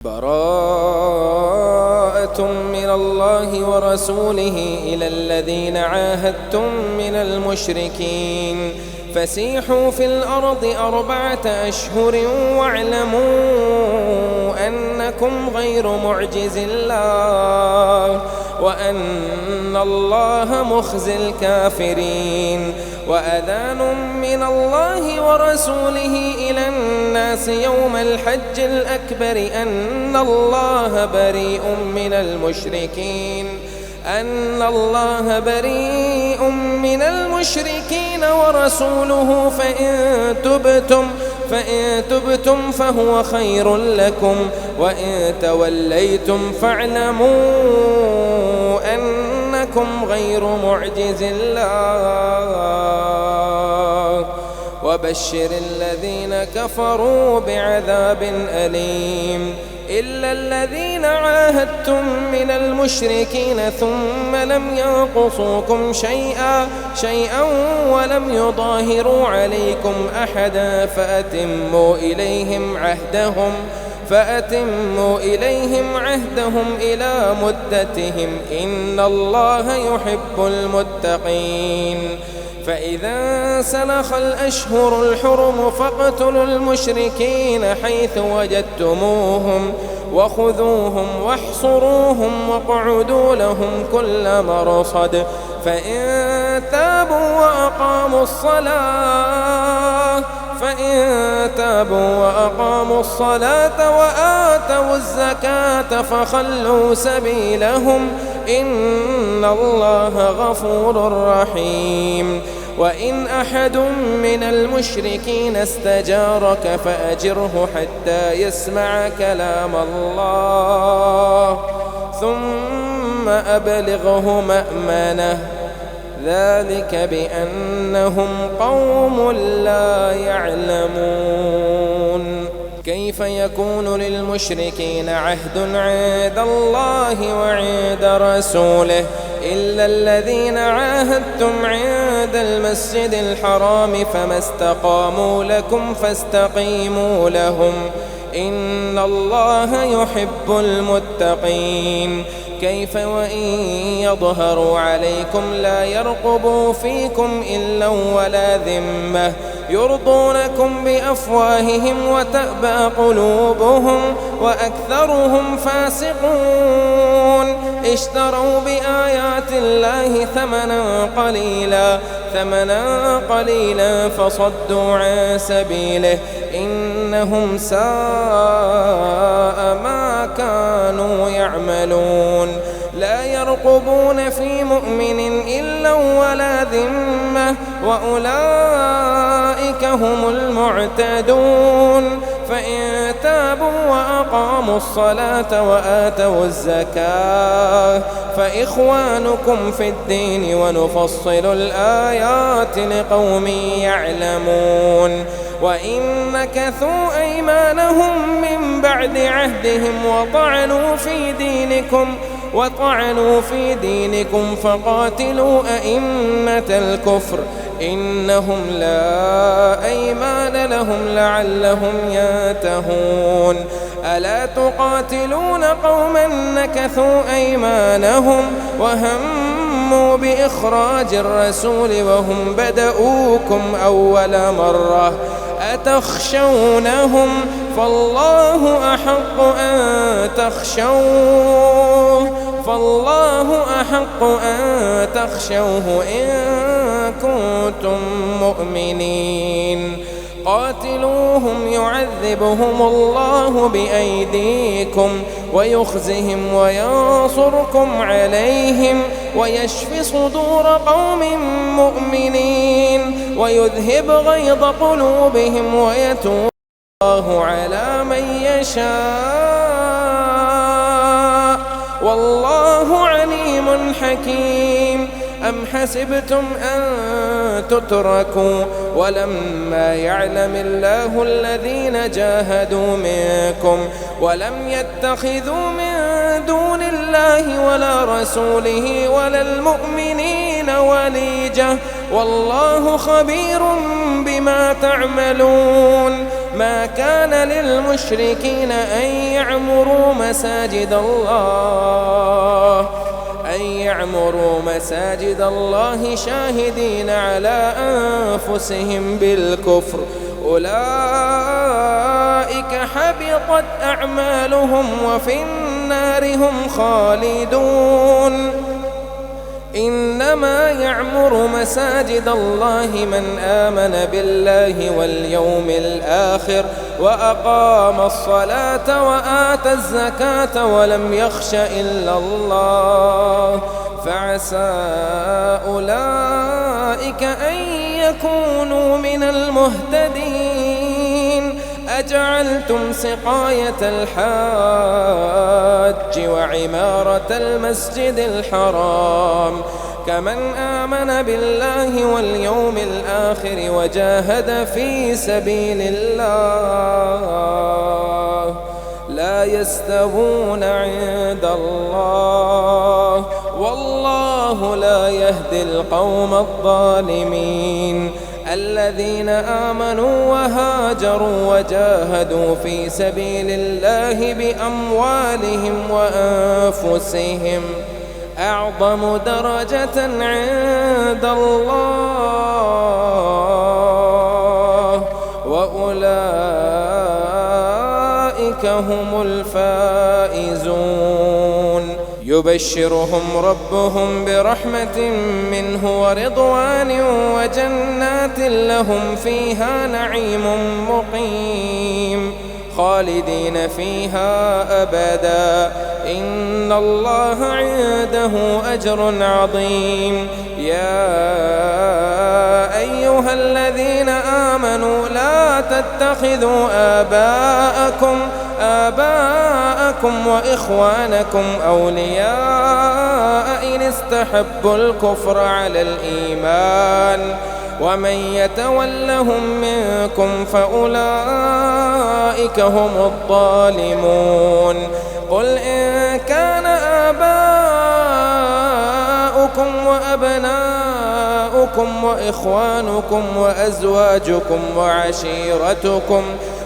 براءة من الله ورسوله إلى الذين عاهدتم من المشركين فسيحوا في الأرض 4 أشهر واعلموا أنكم غير معجز الله وأن الله مخزي الكافرين. وأذان من الله ورسوله إلى الناس يوم الحج الأكبر أن الله بريء من المشركين ورسوله فإن تبتم فهو خير لكم وإن توليتم فاعلموا أنكم غير معجز الله وبشر الذين كفروا بعذاب أليم. إلا الذين عاهدتم من المشركين ثم لم ينقصوكم شيئا ولم يظاهروا عليكم أحدا فأتموا إليهم عهدهم إلى مدتهم إن الله يحب المتقين. فإذا سلخ الأشهر الحرم فاقتلوا المشركين حيث وجدتموهم وخذوهم واحصروهم واقعدوا لهم كل مرصد فإن تابوا وأقاموا الصلاة وآتوا الزكاة فخلوا سبيلهم إن الله غفور رحيم. وإن أحد من المشركين استجارك فأجره حتى يسمع كلام الله ثم أبلغه مأمنه ذلك بأنهم قوم لا يعلمون. كيف يكون للمشركين عهد عند الله وعند رسوله إلا الذين عاهدتم عند المسجد الحرام فما استقاموا لكم فاستقيموا لهم إن الله يحب المتقين. كيف وإن يظهروا عليكم لا يرقبوا فيكم إلا ولا ذمة يرضونكم بأفواههم وتأبى قلوبهم وأكثرهم فاسقون. اشتروا بآيات الله ثمنا قليلا فصدوا عن سبيله إنهم ساء ما كانوا يعملون. لا يرقبون في مؤمن إلا ولا ذمة وأولئك هم المعتدون. فإن تابوا وأقاموا الصلاة وآتوا الزكاة فإخوانكم في الدين ونفصل الآيات لقوم يعلمون. وإن نكثوا أيمانهم من بعد عهدهم وطعنوا في دينكم فقاتلوا أئمة الكفر إنهم لا أيمان لهم لعلهم ينتهون. ألا تقاتلون قوما نكثوا أيمانهم وهموا بإخراج الرسول وهم بدؤوكم أول مرة أتخشونهم فالله أحق أن تخشوه إن كنتم مؤمنين. قاتلوهم يعذبهم الله بأيديكم ويخزهم وينصركم عليهم ويشفي صدور قوم مؤمنين ويذهب غيظ قلوبهم ويتوب الله على من يشاء والله عليم حكيم. أم حسبتم أن تتركوا ولما يعلم الله الذين جاهدوا منكم ولم يتخذوا من دون الله ولا رسوله ولا المؤمنين وليجة والله خبير بما تعملون. ما كان للمشركين أن يعمروا مساجد الله شاهدين على أنفسهم بالكفر، أولئك حبطت أعمالهم وفي النار هم خالدون. إنما يعمر مساجد الله من آمن بالله واليوم الآخر وأقام الصلاة وآتى الزكاة ولم يخش إلا الله، فعسى أولئك أن يكونوا من المهتدين. أجعلتم سقاية الحاج وعمارة المسجد الحرام كمن آمن بالله واليوم الآخر وجاهد في سبيل الله لا يستوون عند الله، والله لا يهدي القوم الظالمين. الذين آمنوا وهاجروا وجاهدوا في سبيل الله بأموالهم وأنفسهم أعظم درجة عند الله، وأولئك هم الفائزون. يبشرهم ربهم برحمة منه ورضوان وجنات لهم فيها نعيم مقيم خالدين فيها أبدا، إن الله عنده أجر عظيم. يا أيها الذين آمنوا لا تتخذوا آباءكم وإخوانكم أولياء إن استحبوا الكفر على الإيمان، ومن يتولهم منكم فأولئك هم الظالمون. قل إن كان آباؤكم وأبناؤكم وإخوانكم وأزواجكم وعشيرتكم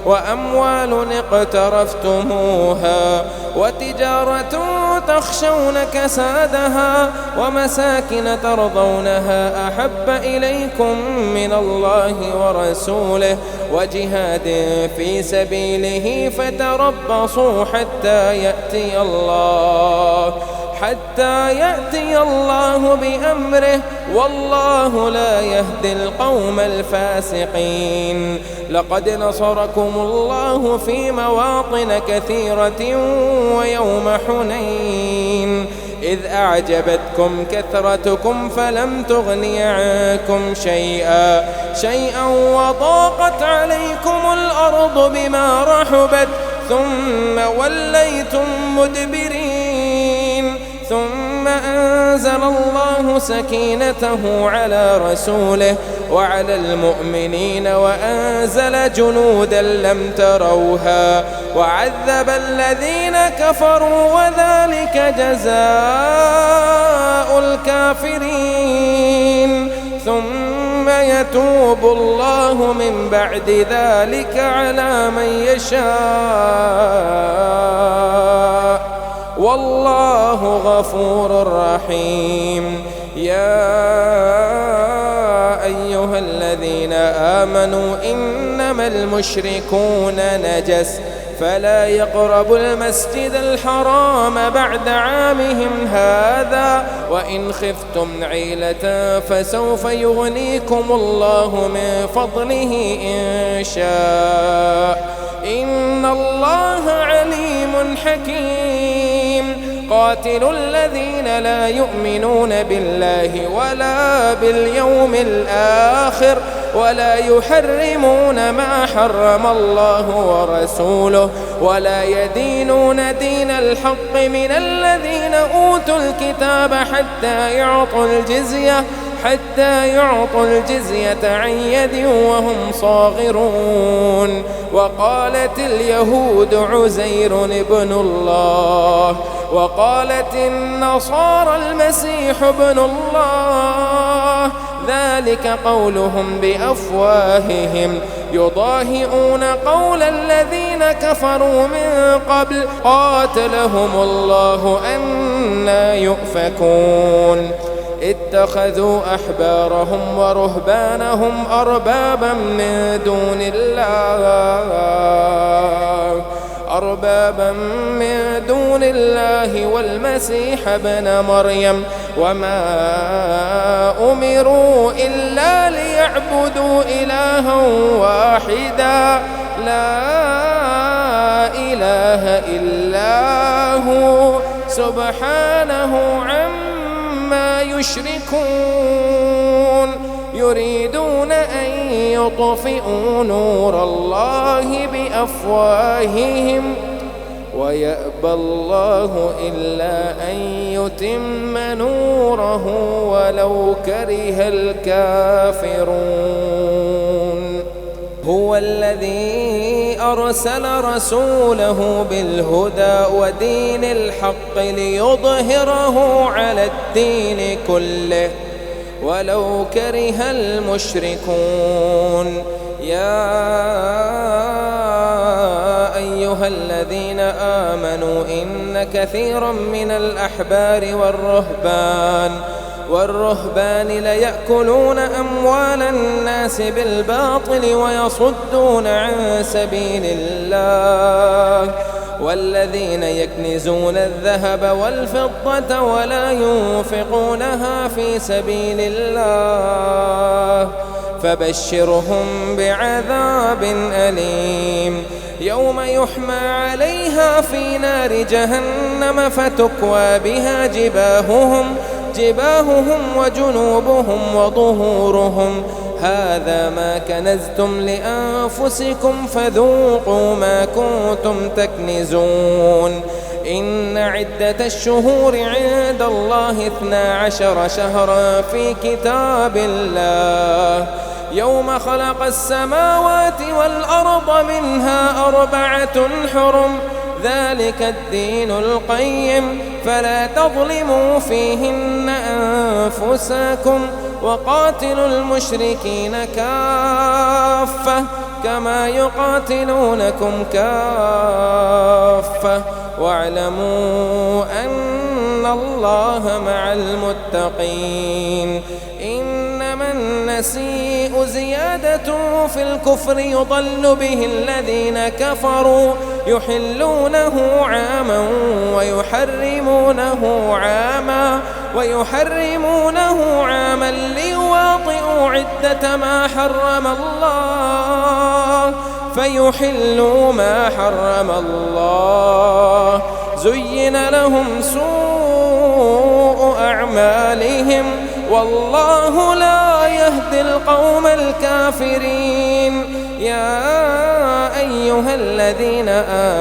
وأموال اقترفتموها وتجارة تخشون كسادها ومساكن ترضونها أحب إليكم من الله ورسوله وجهاد في سبيله فتربصوا حتى يأتي الله بأمره، والله لا يهدي القوم الفاسقين. لقد نصركم الله في مواطن كثيرة ويوم حنين إذ أعجبتكم كثرتكم فلم تغن عنكم شيئا وضاقت عليكم الأرض بما رحبت ثم وليتم مدبرين، ثم أنزل الله سكينته على رسوله وعلى المؤمنين وأنزل جنودا لم تروها وعذب الذين كفروا وذلك جزاء الكافرين. ثم يتوب الله من بعد ذلك على من يشاء، والله غفور رحيم. يا أيها الذين آمنوا إنما المشركون نجس فلا يقربوا المسجد الحرام بعد عامهم هذا، وإن خفتم عيلة فسوف يغنيكم الله من فضله إن شاء، إن الله عليم حكيم. قاتلوا الذين لا يؤمنون بالله ولا باليوم الآخر ولا يحرمون ما حرم الله ورسوله ولا يدينون دين الحق من الذين أوتوا الكتاب حتى يعطوا الجزية عن يد وهم صاغرون. وقالت اليهود عزير ابن الله وقالت النصارى المسيح ابن الله، ذلك قولهم بأفواههم يضاهئون قول الذين كفروا من قبل قاتلهم الله أنى يؤفكون اتخذوا أحبارهم ورهبانهم أربابا من دون الله والمسيح ابن مريم وما أمروا إلا ليعبدوا إلها واحدا لا إله إلا هو سبحانه عما يشركون يريدون أن يطفئوا نور الله بأفواههم ويأبى الله إلا أن يتم نوره ولو كره الكافرون هو الذي أرسل رسوله بالهدى ودين الحق ليظهره على الدين كله ولو كره المشركون يا أيها الذين آمنوا إن كثيرا من الأحبار والرهبان ليأكلون أموال الناس بالباطل ويصدون عن سبيل الله والذين يكنزون الذهب والفضة ولا ينفقونها في سبيل الله فبشرهم بعذاب أليم يوم يحمى عليها في نار جهنم فتكوى بها جباههم وجنوبهم وظهورهم هذا ما كنزتم لأنفسكم فذوقوا ما كنتم تكنزون إن عدة الشهور عند الله 12 شهرا في كتاب الله يوم خلق السماوات والأرض منها 4 حرم ذلك الدين القيم فلا تظلموا فيهن أنفسكم وقاتلوا المشركين كافة كما يقاتلونكم كافة واعلموا أن الله مع المتقين إنما النسيء زيادة في الكفر يضل به الذين كفروا يحلونه عاما ويحرمونه عاما ليواطئوا عدة ما حرم الله فيحلوا ما حرم الله زين لهم سوء أعمالهم والله لا يهدي القوم الكافرين يا أيها الذين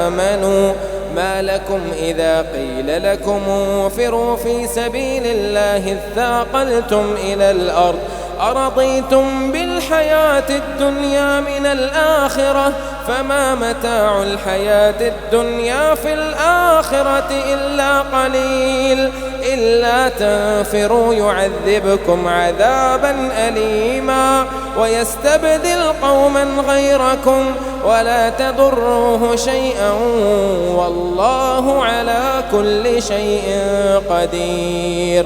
آمنوا ما لكم إذا قيل لكم انفروا في سبيل الله اثاقلتم إلى الأرض أرضيتم بالحياة الدنيا من الآخرة فما متاع الحياة الدنيا في الآخرة إلا قليل إلا تنفروا يعذبكم عذابا أليما ويستبدل قوما غيركم ولا تضروه شيئا والله على كل شيء قدير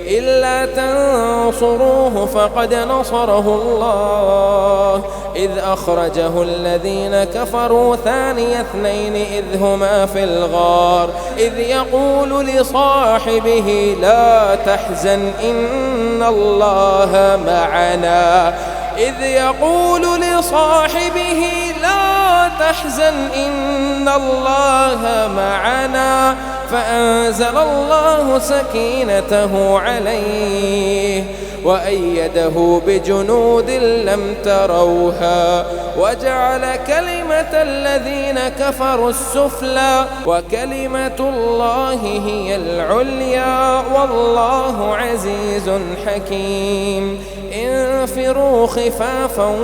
إلا تنصروه فقد نصره الله إذ أخرجه الذين كفروا ثاني اثنين إذ هما في الغار إذ يقول لصاحبه لا تحزن إن الله معنا إذ يقول لصاحبه لا تحزن إن الله معنا فأنزل الله سكينته عليه وأيده بجنود لم تروها وجعل كلمة الذين كفروا السفلى وكلمة الله هي العليا والله عزيز حكيم انفروا خفافا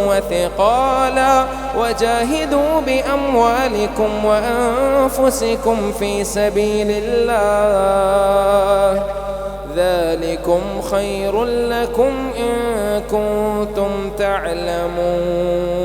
وثقالا وجاهدوا بأموالكم وأنفسكم في سبيل الله ذلكم خير لكم إن كنتم تعلمون.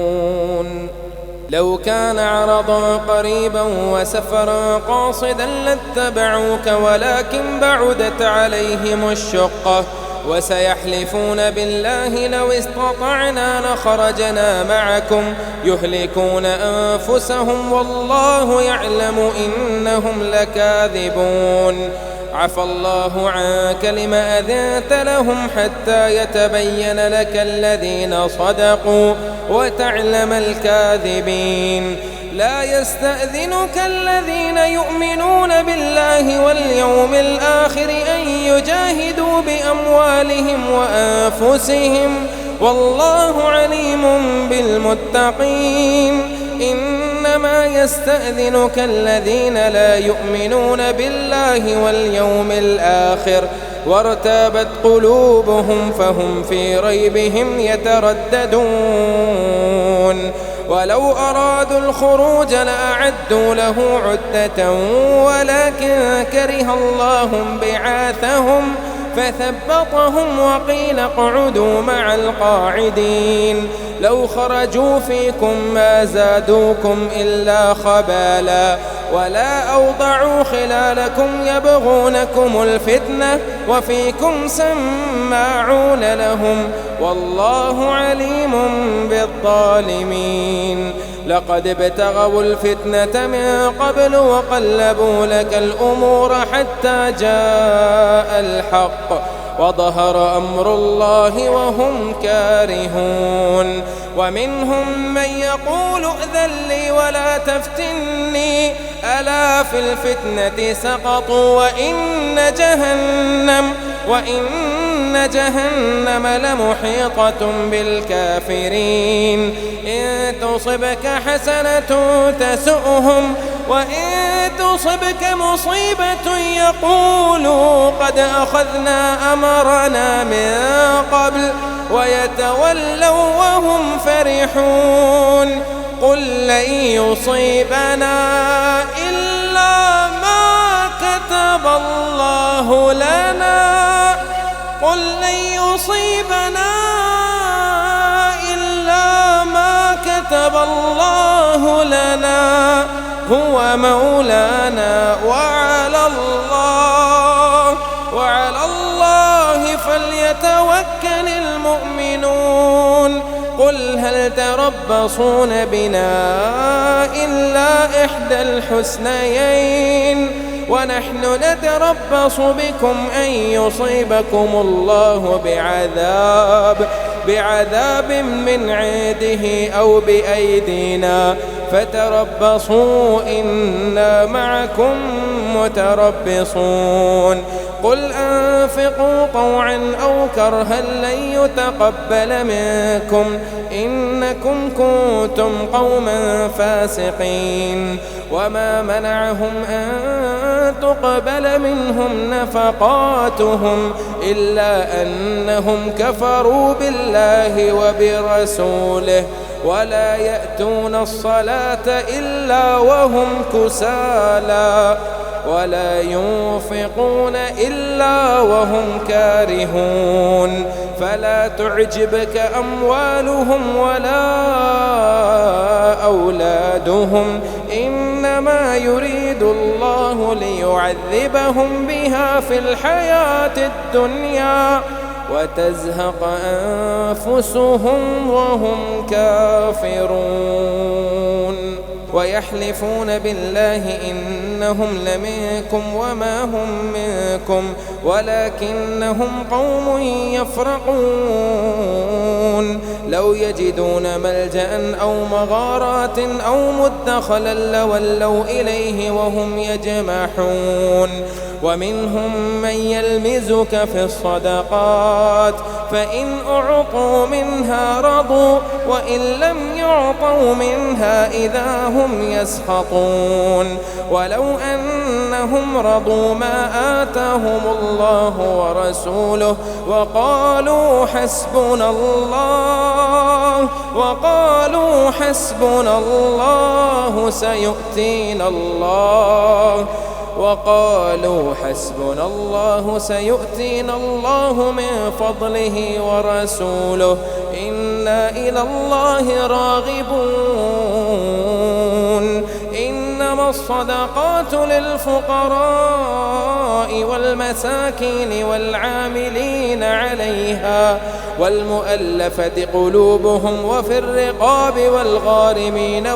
لو كان عرضا قريبا وسفرا قاصدا لاتبعوك ولكن بعدت عليهم الشقة وسيحلفون بالله لو استطعنا لخرجنا معكم يهلكون أنفسهم والله يعلم إنهم لكاذبون. عفى الله عنك لم أذنت لهم حتى يتبين لك الذين صدقوا وتعلم الكاذبين. لا يستأذنك الذين يؤمنون بالله واليوم الآخر أن يجاهدوا بأموالهم وأنفسهم والله عليم بالمتقين. إنما يستأذنك الذين لا يؤمنون بالله واليوم الآخر وارتابت قلوبهم فهم في ريبهم يترددون. ولو أرادوا الخروج لأعدوا له عدة ولكن كره الله بعاثهم فثبطهم وقيل اقعدوا مع القاعدين. لو خرجوا فيكم ما زادوكم إلا خبالا ولا أوضعوا خلالكم يبغونكم الفتنة وفيكم سماعون لهم والله عليم بالظالمين. لقد ابتغوا الفتنة من قبل وقلبوا لك الأمور حتى جاء الحق وظهر أمر الله وهم كارهون. ومنهم من يقول ائذن لي ولا تفتني ألا في الفتنة سقطوا وإن جهنم لمحيطة بالكافرين. إن تصبك حسنة تسؤهم وإن تصبك مصيبة يقولوا قد أخذنا أمرنا من قبل ويتولوا وهم فرحون. قل لن يصيبنا إلا ما كتب الله لنا قل لن يصيبنا إلا ما كتب الله لنا هو مولانا وعلى الله فليتوكل المؤمنون. قل هل تربصون بنا إلا إحدى الحسنيين ونحن نتربص بكم أن يصيبكم الله بعذاب من عنده أو بأيدينا فتربصوا إنا معكم متربصون. قل أنفقوا طوعا أو كرها لن يتقبل منكم إنكم كنتم قوما فاسقين. وما منعهم أن تقبل منهم نفقاتهم إلا أنهم كفروا بالله وبرسوله ولا يأتون الصلاة إلا وهم كسالى ولا ينفقون إلا وهم كارهون. فلا تعجبك أموالهم ولا أولادهم إنما يريد الله ليعذبهم بها في الحياة الدنيا وتزهق أنفسهم وهم كافرون. ويحلفون بالله إنهم لمنكم وما هم منكم ولكنهم قوم يفرقون. لو يجدون ملجأ أو مغارات أو مدخلا لولوا إليه وهم يجمحون. ومنهم من يلمزك في الصدقات فإن أعطوا منها رضوا وإن لم يعطوا منها إذا هم يسخطون. ولو أنهم رضوا ما آتاهم الله ورسوله وقالوا حسبنا الله سيؤتينا الله وقالوا حسبنا الله سيؤتينا الله من فضله ورسوله إنا إلى الله راغبون. إنما الصدقات للفقراء والمساكين والعاملين عليها والمؤلفة قلوبهم وفي الرقاب والغارمين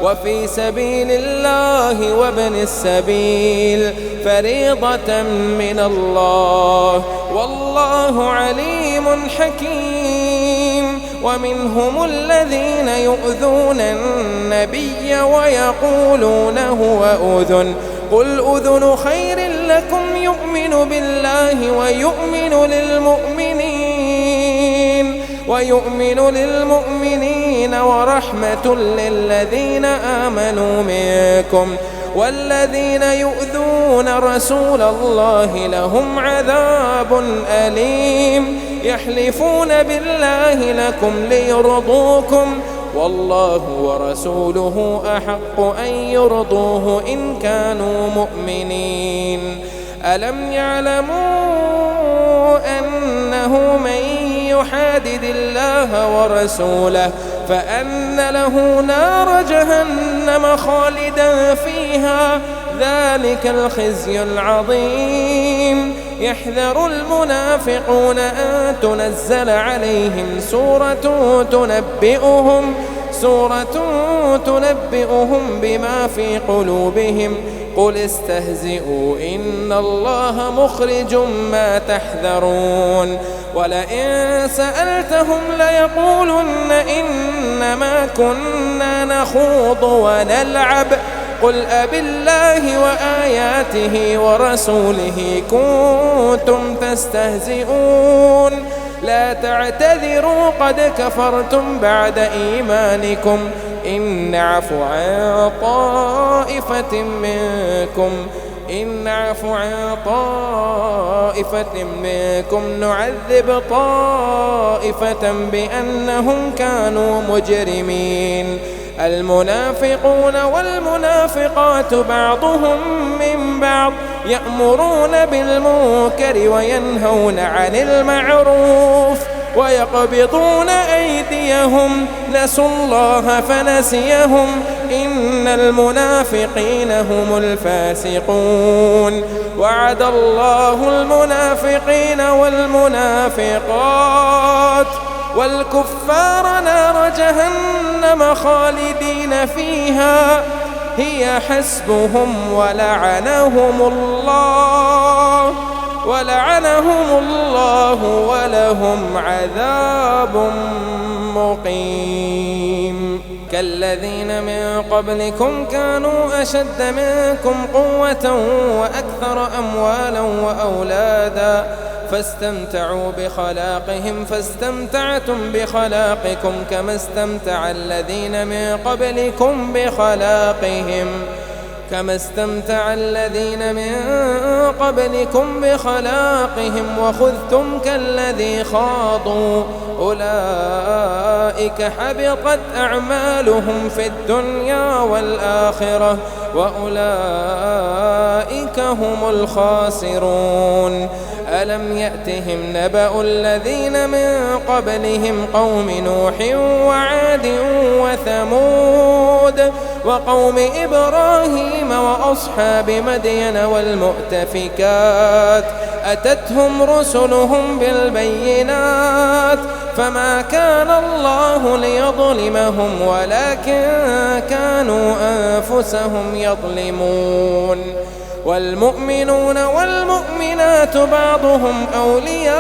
وفي سبيل الله وابن السبيل فريضة من الله والله عليم حكيم. ومنهم الذين يؤذون النبي ويقولون هو أذن قل أذن خير لكم يؤمن بالله ويؤمن للمؤمنين ورحمة للذين آمنوا منكم والذين يؤذون رسول الله لهم عذاب أليم. يحلفون بالله لكم ليرضوكم والله ورسوله أحق أن يرضوه إن كانوا مؤمنين. ألم يعلموا أنه من يحادد الله ورسوله فأن له نار جهنم خالدا فيها ذلك الخزي العظيم. يحذر المنافقون أن تنزل عليهم سورة تنبئهم بما في قلوبهم قل استهزئوا إن الله مخرج ما تحذرون. ولئن سألتهم ليقولن إنما كنا نخوض ونلعب قل أبالله وآياته ورسوله كنتم تستهزئون. لا تعتذروا قد كفرتم بعد إيمانكم إن نعف عن طائفة منكم نعذب طائفة بأنهم كانوا مجرمين. المنافقون والمنافقات بعضهم من بعض يأمرون بالمنكر وينهون عن المعروف ويقبضون أيديهم نسوا الله فنسيهم إن المنافقين هم الفاسقون. وعد الله المنافقين والمنافقات والكفار نار جهنم خالدين فيها هي حسبهم ولعنهم الله ولهم عذاب مقيم. كالذين من قبلكم كانوا أشد منكم قوة وأكثر أموالا وأولادا فاستمتعوا بخلاقهم فاستمتعتم بخلاقكم كما استمتع الذين من قبلكم بخلاقهم وخذتم كالذي خاضوا أولئك حبطت أعمالهم في الدنيا والآخرة وأولئك هم الخاسرون. ألم يأتهم نبأ الذين من قبلهم قوم نوح وعاد وثمود وقوم إبراهيم وأصحاب مدين والمؤتفكات أتتهم رسلهم بالبينات فما كان الله ليظلمهم ولكن كانوا أنفسهم يظلمون. والمؤمنون والمؤمنات بعضهم أولياء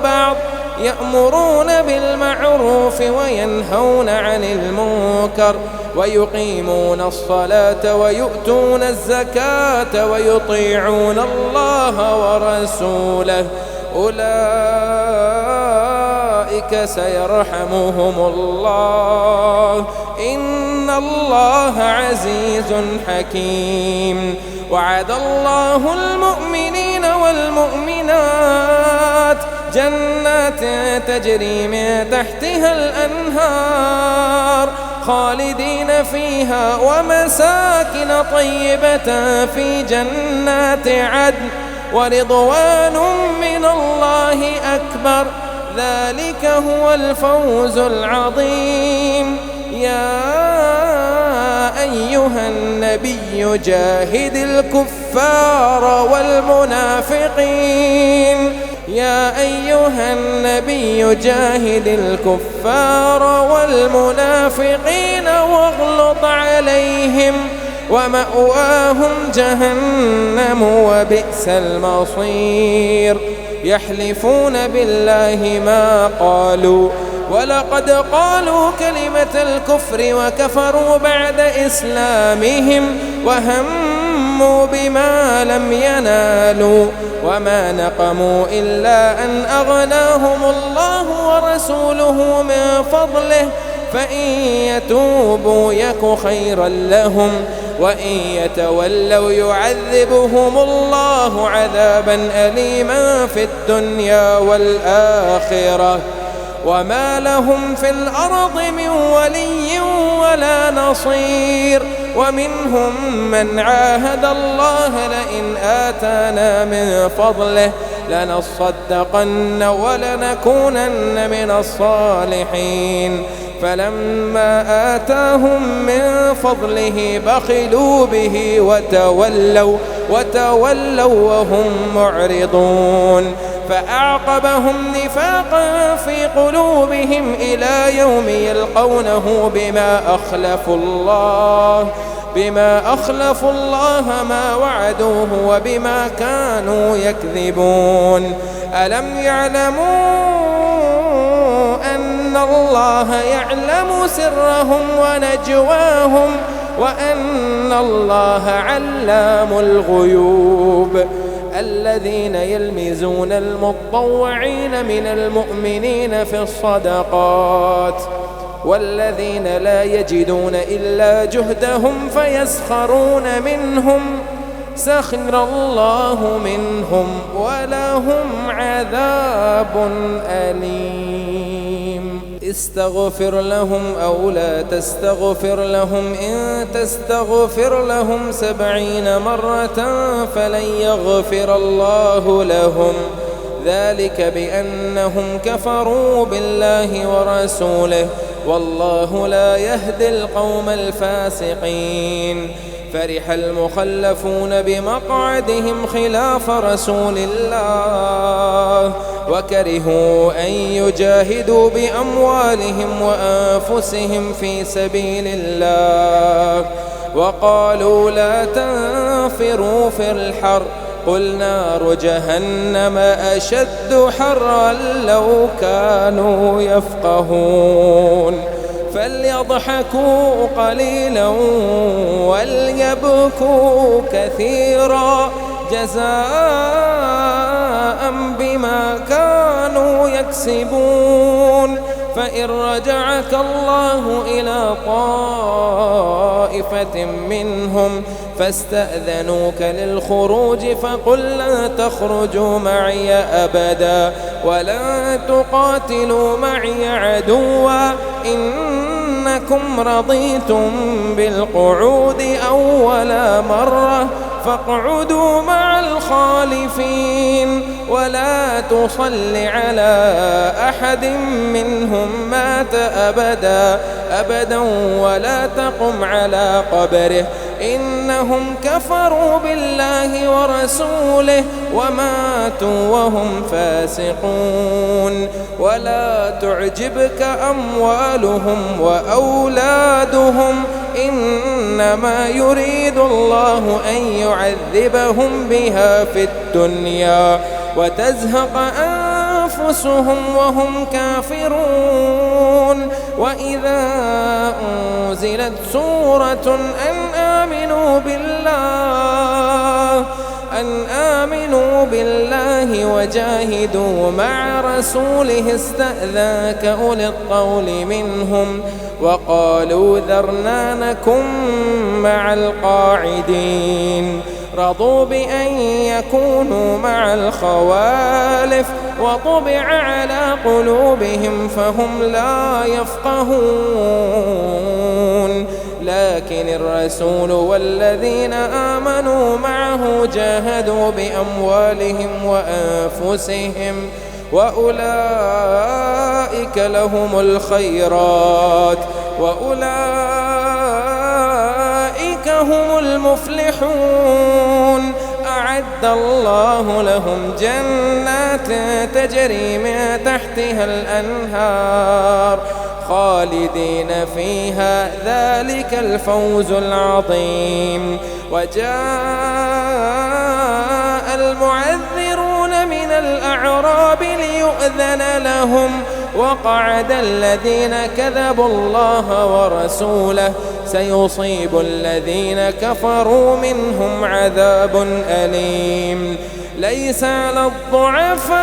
بعض يأمرون بالمعروف وينهون عن المنكر ويقيمون الصلاة ويؤتون الزكاة ويطيعون الله ورسوله أولئك سيرحمهم الله إن الله عزيز حكيم. وعد الله المؤمنين والمؤمنات جنات تجري من تحتها الأنهار خالدين فيها ومساكن طيبة في جنات عدن ورضوان من الله أكبر ذلك هو الفوز العظيم. يا أيها النبي جاهد الكفار والمنافقين يا أيها النبي جاهد الكفار والمنافقين واغلظ عليهم ومأواهم جهنم وبئس المصير. يحلفون بالله ما قالوا ولقد قالوا كلمة الكفر وكفروا بعد إسلامهم وهموا بما لم ينالوا وما نقموا إلا أن أغناهم الله ورسوله من فضله فإن يتوبوا يك خيرا لهم وإن يتولوا يعذبهم الله عذابا أليما في الدنيا والآخرة وما لهم في الأرض من ولي ولا نصير. ومنهم من عاهد الله لئن آتانا من فضله لنصدقن ولنكونن من الصالحين فلما آتاهم من فضله بخلوا به وتولوا وهم معرضون فأعقبهم نفاقا في قلوبهم إلى يوم يلقونه بما أخلفوا الله ما وعدوه وبما كانوا يكذبون. ألم يعلموا أن الله يعلم سرهم ونجواهم وأن الله علام الغيوب. الذين يلمزون المطوعين من المؤمنين في الصدقات والذين لا يجدون إلا جهدهم فيسخرون منهم سخر الله منهم ولهم عذاب أليم. استغفر لهم أو لا تستغفر لهم إن تستغفر لهم 70 مرة فلن يغفر الله لهم ذلك بأنهم كفروا بالله ورسوله والله لا يهدي القوم الفاسقين. فرح المخلفون بمقعدهم خلاف رسول الله وكرهوا أن يجاهدوا بأموالهم وأنفسهم في سبيل الله وقالوا لا تنفروا في الحر قل نار جهنم أشد حرا لو كانوا يفقهون. فليضحكوا قليلا وليبكوا كثيرا جزاء بما كانوا يكسبون. فإن رجعك الله إلى طائفة منهم فاستأذنوك للخروج فقل لا تخرجوا معي أبدا ولا تقاتلوا معي عدوا إنكم رضيتم بالقعود أول مرة فاقعدوا مع الخالفين ولا تصل على أحد منهم مات أبدا ولا تقم على قبره إنهم كفروا بالله ورسوله وماتوا وهم فاسقون. ولا تعجبك أموالهم وأولادهم إنما يريد الله أن يعذبهم بها في الدنيا وتزهق أنفسهم وهم كافرون. وإذا أنزلت سورة أن آمنوا بالله وجاهدوا مع رسوله استأذنك أولي الطول منهم وقالوا ذرنا نكن مع القاعدين. رضوا بأن يكونوا مع الخوالف وطبع على قلوبهم فهم لا يفقهون لكن الرسول والذين آمنوا معه جاهدوا بأموالهم وأنفسهم وأولئك لهم الخيرات وأولئك هم المفلحون. أعد الله لهم جنات تجري من تحتها الأنهار خالدين فيها ذلك الفوز العظيم. وجاء المعذرون من الأعراب ليؤذن لهم وقعد الذين كذبوا الله ورسوله سيصيب الذين كفروا منهم عذاب أليم. ليس على الضعفاء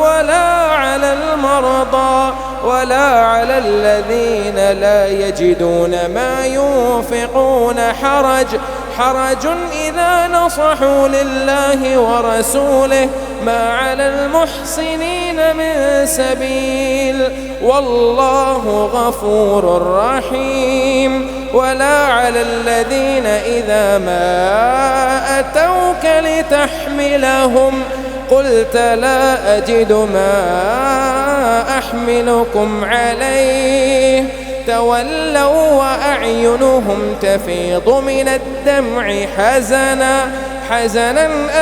ولا على المرضى ولا على الذين لا يجدون ما ينفقون حرج إذا نصحوا لله ورسوله ما على المحسنين من سبيل والله غفور رحيم. ولا على الذين إذا ما أتوك لتحملهم قلت لا أجد ما أحملكم عليه تولوا وأعينهم تفيض من الدمع حزنا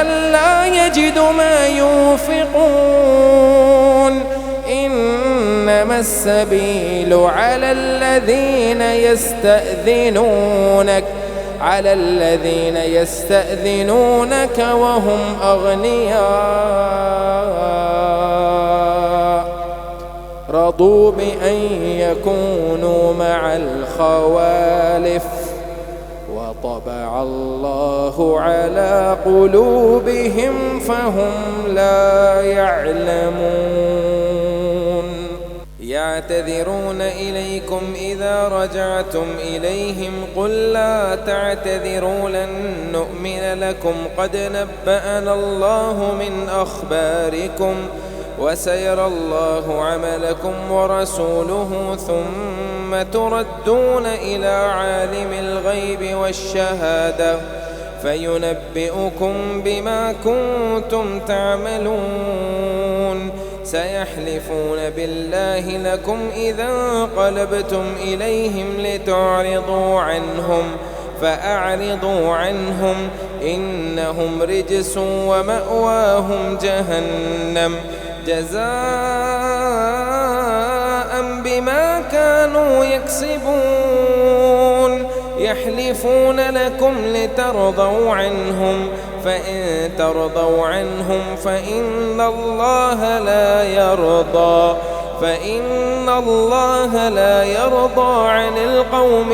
ألا يجدوا ما ينفقون. إنما السبيل على الذين يستأذنونك وهم أغنياء رضوا بأن يكونوا مع الخوالف وطبع الله على قلوبهم فهم لا يعلمون. يعتذرون إليكم إذا رجعتم إليهم قل لا تعتذروا لن نؤمن لكم قد نبأنا الله من أخباركم وسيرى الله عملكم ورسوله ثم تردون إلى عالم الغيب والشهادة فينبئكم بما كنتم تعملون. سيحلفون بالله لكم إذا انقلبتم إليهم لتعرضوا عنهم فأعرضوا عنهم إنهم رجس ومأواهم جهنم جزاء بما كانوا يكسبون. يحلفون لكم لترضوا عنهم فإن ترضوا عنهم فإن الله لا يرضى عن القوم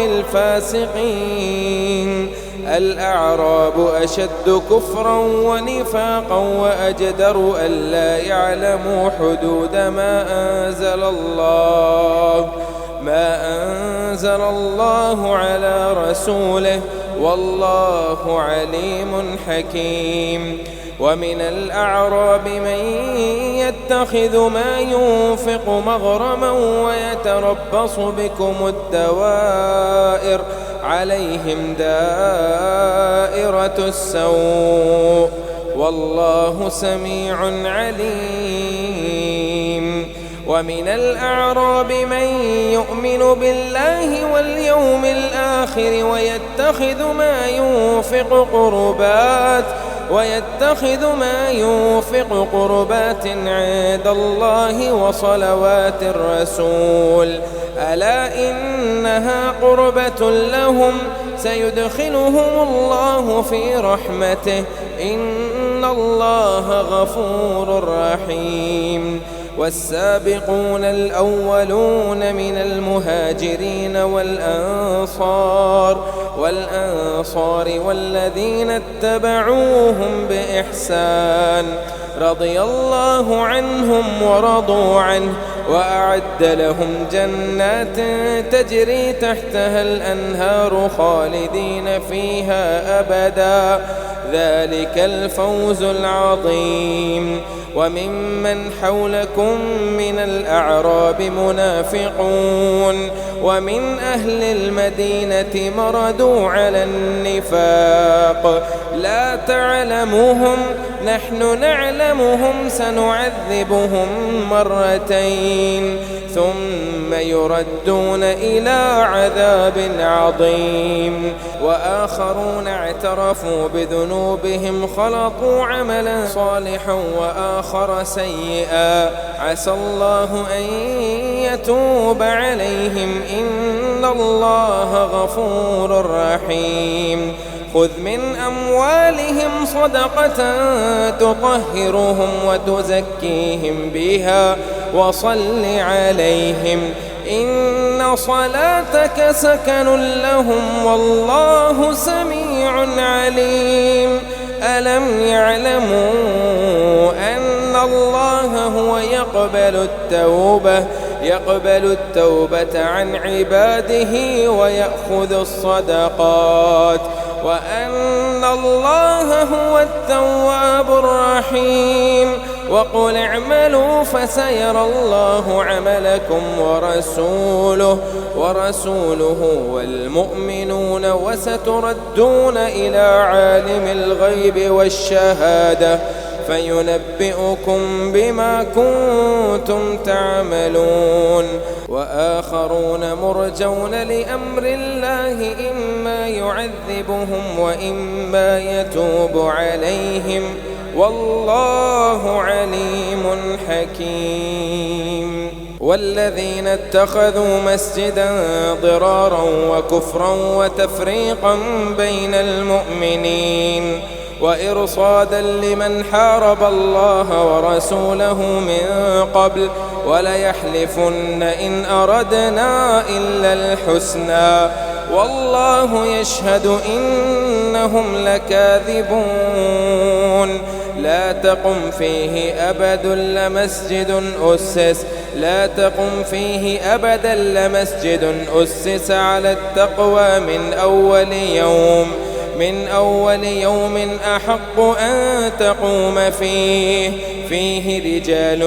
الفاسقين. الأعراب أشد كفرا ونفاقا وأجدر ألا يعلموا حدود ما أنزل الله على رسوله والله عليم حكيم. ومن الأعراب من يتخذ ما ينفق مغرما ويتربص بكم الدوائر عليهم دائرة السوء والله سميع عليم. ومن الأعراب من يؤمن بالله واليوم الآخر ويتخذ ما ينفق قربات عند الله وصلوات الرسول ألا إنها قربة لهم سيدخلهم الله في رحمته إن الله غفور رحيم. والسابقون الأولون من المهاجرين والأنصار والذين اتبعوهم بإحسان رضي الله عنهم ورضوا عنه وأعد لهم جنات تجري تحتها الأنهار خالدين فيها أبدا ذلك الفوز العظيم. وممن حولكم من الأعراب منافقون ومن أهل المدينة مردوا على النفاق لا تعلمهم نحن نعلمهم سنعذبهم مرتين ثم يردون إلى عذاب عظيم. وآخرون اعترفوا بذنوبهم خلطوا عملا صالحا وآخر سيئا عسى الله أن يتوب عليهم إن الله غفور رحيم. خذ من أموالهم صدقة تطهرهم وتزكيهم بها وصل عليهم إن صلاتك سكن لهم والله سميع عليم. ألم يعلموا أن الله هو يقبل التوبة عن عباده ويأخذ الصدقات وأن الله هو التواب الرحيم. وقل اعملوا فسيرى الله عملكم ورسوله والمؤمنون وستردون إلى عالم الغيب والشهادة فينبئكم بما كنتم تعملون. وآخرون مرجون لأمر الله إما يعذبهم وإما يتوب عليهم والله عليم حكيم. والذين اتخذوا مسجدا ضرارا وكفرا وتفريقا بين المؤمنين وإرصادا لمن حارب الله ورسوله من قبل وليحلفن إن أردنا إلا الحسنى والله يشهد إنهم لكاذبون. لا تقم فيه أبدا لمسجد أسس على التقوى من أول يوم أحق أن تقوم فيه رجال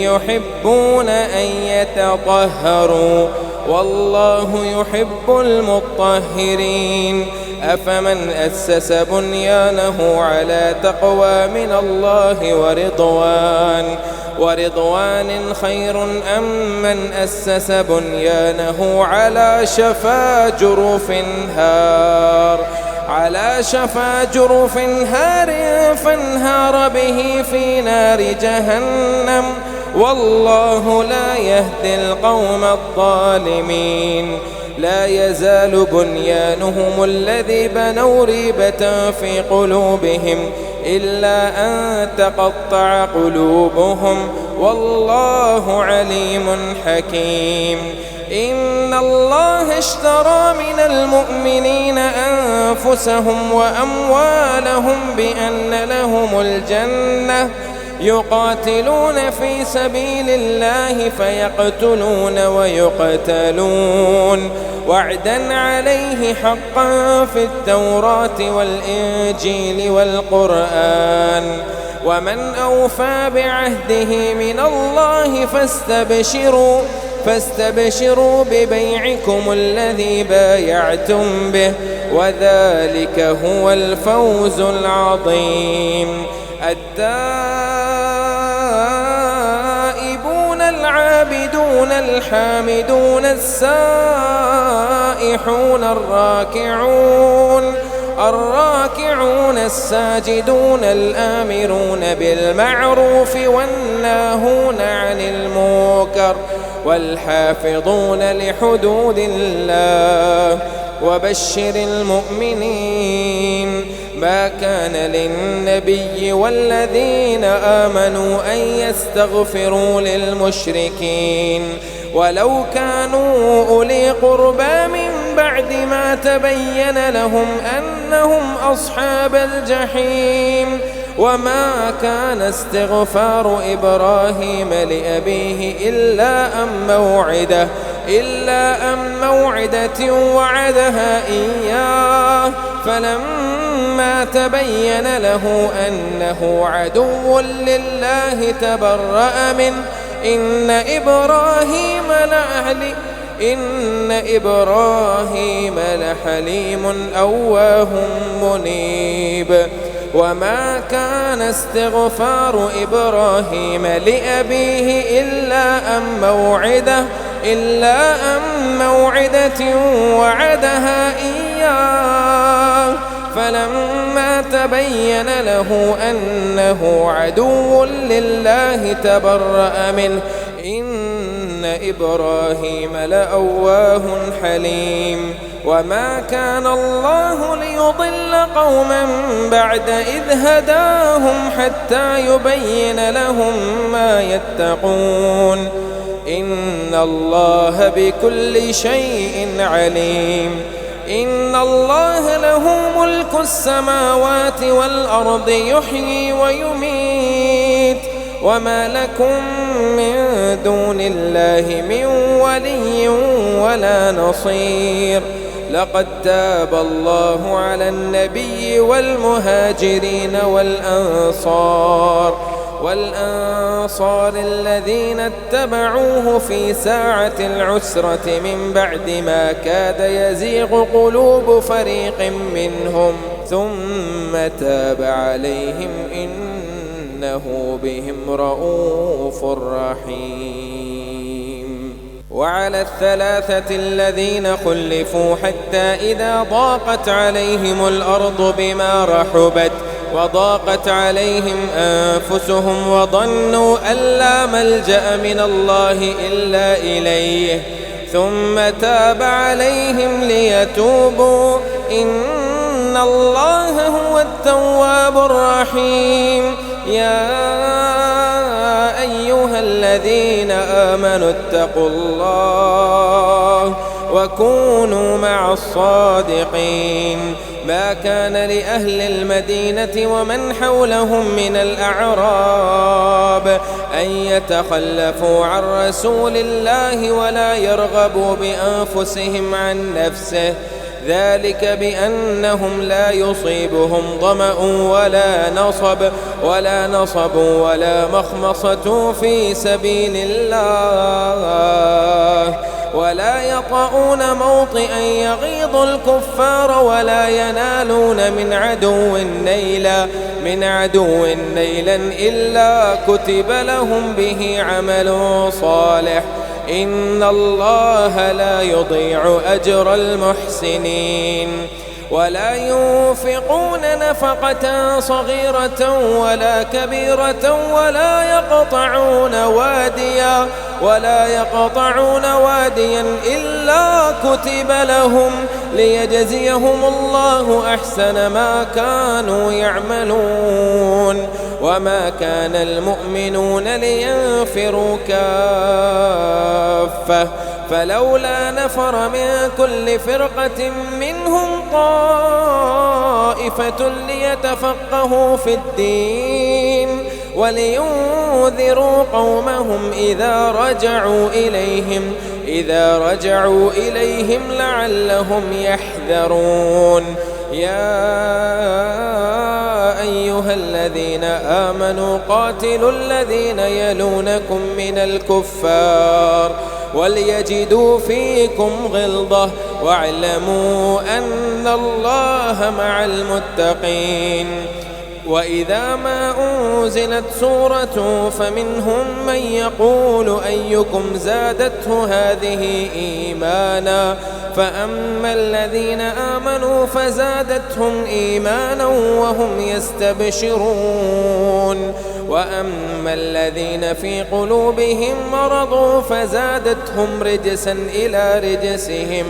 يحبون أن يتطهروا والله يحب المطهرين. أفمن أسس بنيانه على تقوى من الله ورضوان خير أم من أسس بنيانه على شفا جرف هار فانهار به في نار جهنم والله لا يهدي القوم الظالمين. لا يزال بنيانهم الذي بنوا ريبة في قلوبهم إلا أن تقطع قلوبهم والله عليم حكيم. إن الله اشترى من المؤمنين أنفسهم وأموالهم بأن لهم الجنة يقاتلون في سبيل الله فيقتلون ويقتلون وعدا عليه حقا في التوراة والإنجيل والقرآن. ومن أوفى بعهده من الله فاستبشروا ببيعكم الذي بايعتم به وذلك هو الفوز العظيم. التائبون العابدون الحامدون السائحون الراكعون الساجدون الآمرون بالمعروف والناهون عن المنكر والحافظون لحدود الله. وبشر المؤمنين. ما كان للنبي والذين آمنوا أن يستغفروا للمشركين ولو كانوا أولي قربى من بعد ما تبين لهم أنهم أصحاب الجحيم وما كان استغفار إبراهيم لأبيه إلا أن موعدة وعدها إياه فلما تبين له أنه عدو لله تبرأ منه إن إبراهيم لحليم أواه منيب. وما كان استغفار إبراهيم لأبيه إلا أن موعدة وعدها إياه فلما تبين له أنه عدو لله تبرأ منه إن إبراهيم لأواه حليم. وما كان الله ليضل قوما بعد إذ هداهم حتى يبين لهم ما يتقون إن الله بكل شيء عليم. إن الله له ملك السماوات والأرض يحيي ويميت وما لكم من دون الله من ولي ولا نصير. لقد تاب الله على النبي والمهاجرين والأنصار الذين اتبعوه في ساعة العسرة من بعد ما كاد يزيغ قلوب فريق منهم ثم تاب عليهم إنه بهم رؤوف رحيم. وعلى الثلاثة الذين خلفوا حتى إذا ضاقت عليهم الأرض بما رحبت وضاقت عليهم أنفسهم وظنوا أن لا ملجأ من الله إلا إليه ثم تاب عليهم ليتوبوا إن الله هو التواب الرحيم. يا أيها الذين آمنوا اتقوا الله وكونوا مع الصادقين. ما كان لأهل المدينة ومن حولهم من الأعراب أن يتخلفوا عن رسول الله ولا يرغبوا بأنفسهم عن نفسه ذلك بأنهم لا يصيبهم ظمأ ولا نصب ولا مخمصة في سبيل الله ولا يطؤون موطئا يغيظ الكفار ولا ينالون من عدو نيلا إلا كتب لهم به عمل صالح إن الله لا يضيع أجر المحسنين. ولا ينفقون نفقة صغيرة ولا كبيرة ولا يقطعون واديا إلا كتب لهم ليجزيهم الله أحسن ما كانوا يعملون. وما كان المؤمنون لينفروا كافة فلولا نفر من كل فرقة منهم طائفة ليتفقهوا في الدين ولينذروا قومهم إذا رجعوا إليهم لعلهم يحذرون. يا أيها الذين آمنوا قاتلوا الذين يلونكم من الكفار وليجدوا فيكم غلظة واعلموا أن الله مع المتقين. وإذا ما أنزلت سورة فمنهم من يقول أيكم زادته هذه إيمانا فأما الذين آمنوا فزادتهم إيمانا وهم يستبشرون وأما الذين في قلوبهم مرض فزادتهم رجسا إلى رجسهم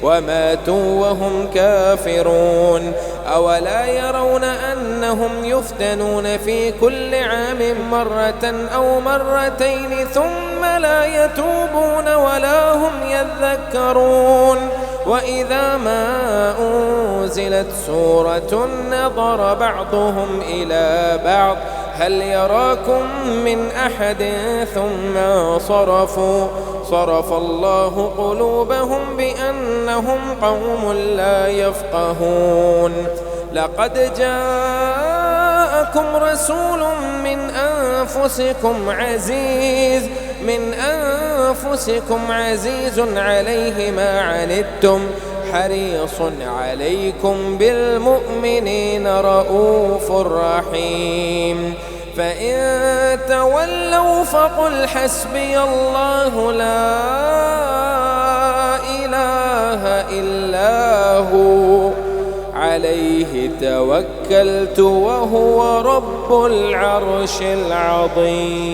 وماتوا وهم كافرون. أولا يرون أنهم يفتنون في كل عام مرة أو مرتين ثم لا يتوبون ولا هم يذكرون. وإذا ما أنزلت سورة نظر بعضهم إلى بعض هل يراكم من أحد ثم صرفوا صرف الله قلوبهم بأنهم قوم لا يفقهون. لقد جاءكم رسول من أنفسكم عزيز عليه ما عنتم حريص عليكم بالمؤمنين رؤوف رحيم. فإن تولوا فقل حسبي الله لا إله إلا هو عليه توكلت وهو رب العرش العظيم.